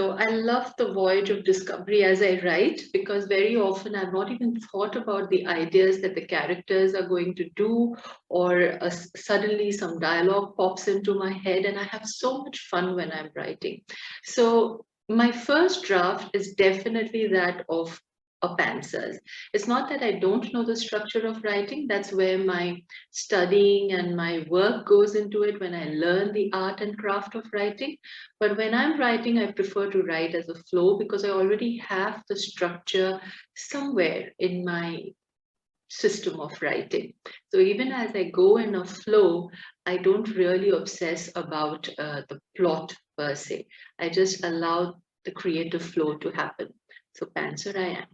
So I love the voyage of discovery as I write, because very often I've not even thought about the ideas that the characters are going to do, or suddenly some dialogue pops into my head, and I have so much fun when I'm writing. So my first draft is definitely that of a pantser's. It's not that I don't know the structure of writing, that's where my studying and my work goes into it, when I learn the art and craft of writing. But when I'm writing, I prefer to write as a flow, because I already have the structure somewhere in my system of writing. So even as I go in a flow, I don't really obsess about the plot per se. I just allow the creative flow to happen. So pantser I am.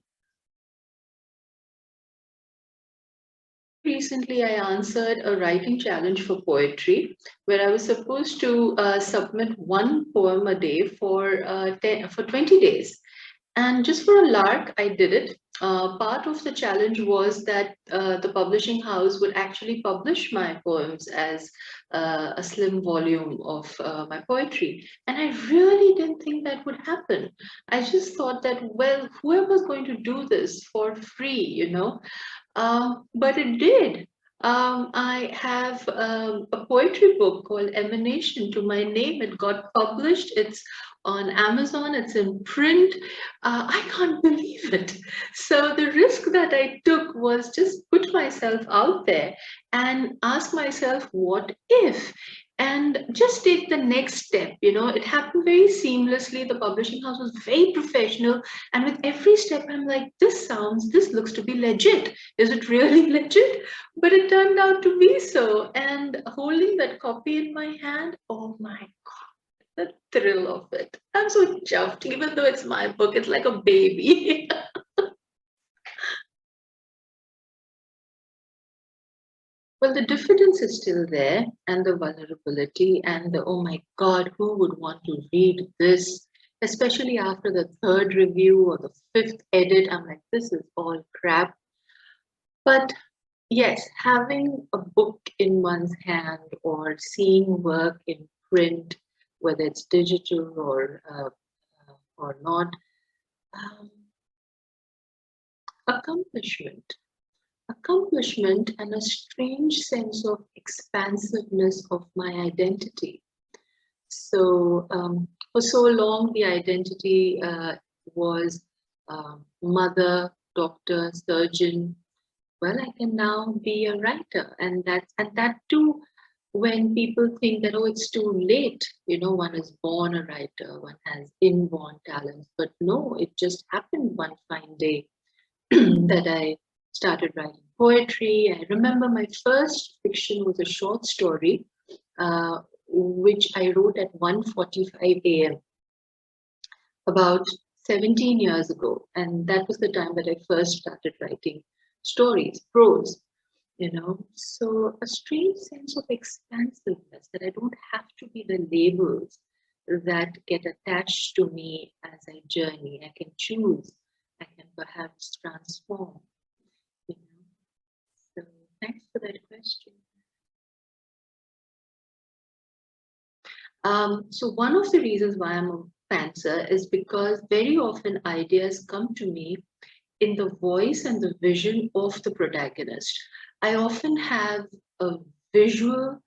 Recently, I answered a writing challenge for poetry, where I was supposed to submit one poem a day for 20 days. And just for a lark, I did it. Part of the challenge was that the publishing house would actually publish my poems as a slim volume of my poetry. And I really didn't think that would happen. I just thought that, well, whoever's going to do this for free, but it did. I have a poetry book called Emanation to my name. It got published. It's on Amazon. It's in print. I can't believe it. So the risk that I took was just put myself out there and ask myself, what if? And just take the next step. It happened very seamlessly. The publishing house was very professional. And with every step, I'm like, this looks to be legit. Is it really legit? But it turned out to be so. And holding that copy in my hand, oh my God, the thrill of it. I'm so chuffed, even though it's my book, it's like a baby. Well, the diffidence is still there, and the vulnerability, and the, oh my God, who would want to read this? Especially after the third review or the fifth edit, I'm like, this is all crap. But yes, having a book in one's hand or seeing work in print, whether it's digital or not, um, accomplishment, accomplishment, and a strange sense of expansiveness of my identity. So for so long, the identity was mother, doctor, surgeon. Well, I can now be a writer, and that too, when people think that, oh, it's too late, one is born a writer, one has inborn talents, but no, it just happened one fine day that I started writing poetry. I remember my first fiction was a short story, which I wrote at 1:45 a.m. about 17 years ago, and that was the time that I first started writing stories, prose. So a strange sense of expansiveness, that I don't have to be the labels that get attached to me as I journey. I can choose, I can perhaps transform. So thanks for that question. So one of the reasons why I'm a pantser is because very often ideas come to me in the voice and the vision of the protagonist. I often have a visual,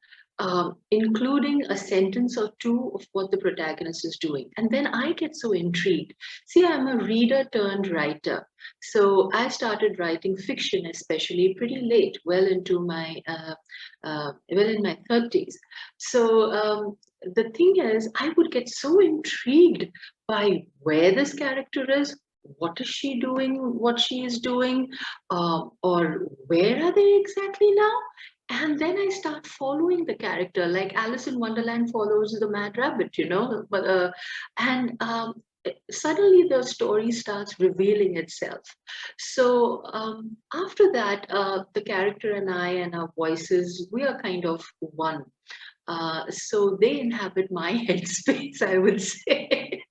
including a sentence or two of what the protagonist is doing. And then I get so intrigued. See, I'm a reader turned writer. So I started writing fiction, especially pretty late, well in my 30s. So the thing is, I would get so intrigued by where this character is, what is she doing, what she is doing, or where are they exactly now? And then I start following the character, like Alice in Wonderland follows the Mad Rabbit, and suddenly the story starts revealing itself. So after that, the character and I and our voices, we are kind of one. So they inhabit my headspace, I would say.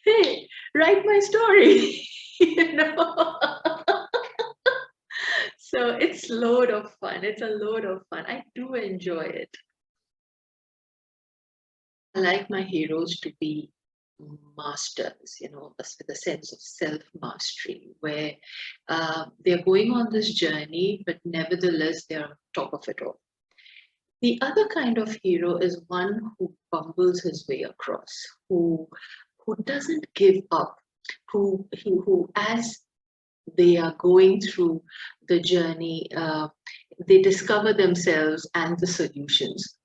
Hey, write my story. you know so it's load of fun. It's a load of fun. I do enjoy it. I like my heroes to be masters, with a sense of self-mastery, where they're going on this journey, but nevertheless they're on top of it all. The other kind of hero is one who bumbles his way across, who doesn't give up, who as they are going through the journey, they discover themselves and the solutions.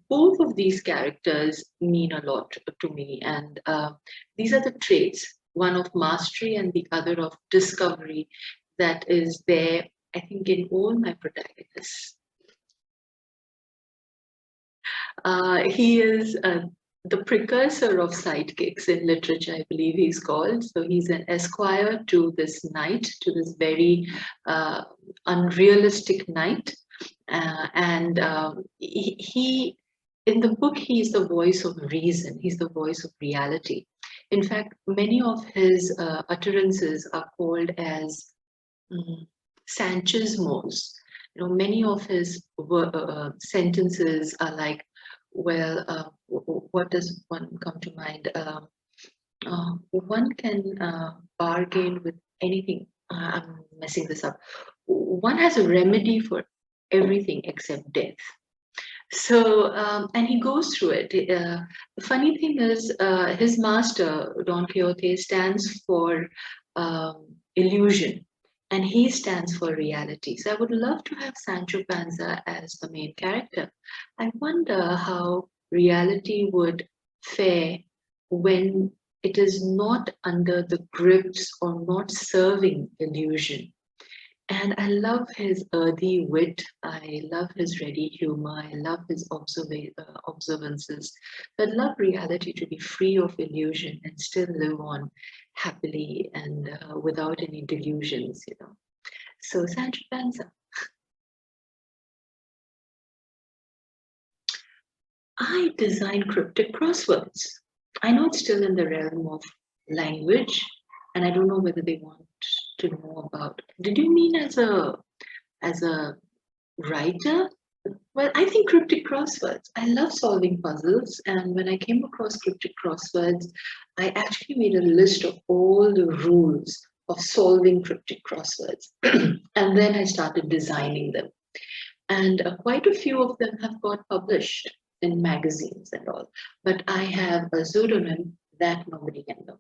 Both of these characters mean a lot to me, and these are the traits, one of mastery and the other of discovery, that is there, I think, in all my protagonists. He is the precursor of sidekicks in literature, I believe he's called. So he's an esquire to this knight, to this very unrealistic knight. And he, in the book, he's the voice of reason, he's the voice of reality. In fact, many of his utterances are called as Sanchismos. Many of his sentences are like, well, what does one come to mind? One can bargain with anything. I'm messing this up. One has a remedy for everything except death. So, and he goes through it. The funny thing is, his master, Don Quixote, stands for illusion, and he stands for reality. So I would love to have Sancho Panza as the main character. I wonder how reality would fare when it is not under the grips or not serving illusion. And I love his earthy wit. I love his ready humor. I love his observances. I love reality to be free of illusion and still live on happily and without any delusions. So Sancho Panza. I design cryptic crosswords. I know it's still in the realm of language, and I don't know whether they want to know about. Did you mean as a writer? Well, I think cryptic crosswords. I love solving puzzles, and when I came across cryptic crosswords, I actually made a list of all the rules of solving cryptic crosswords, and then I started designing them. And quite a few of them have got published in magazines and all. But I have a pseudonym that nobody can know.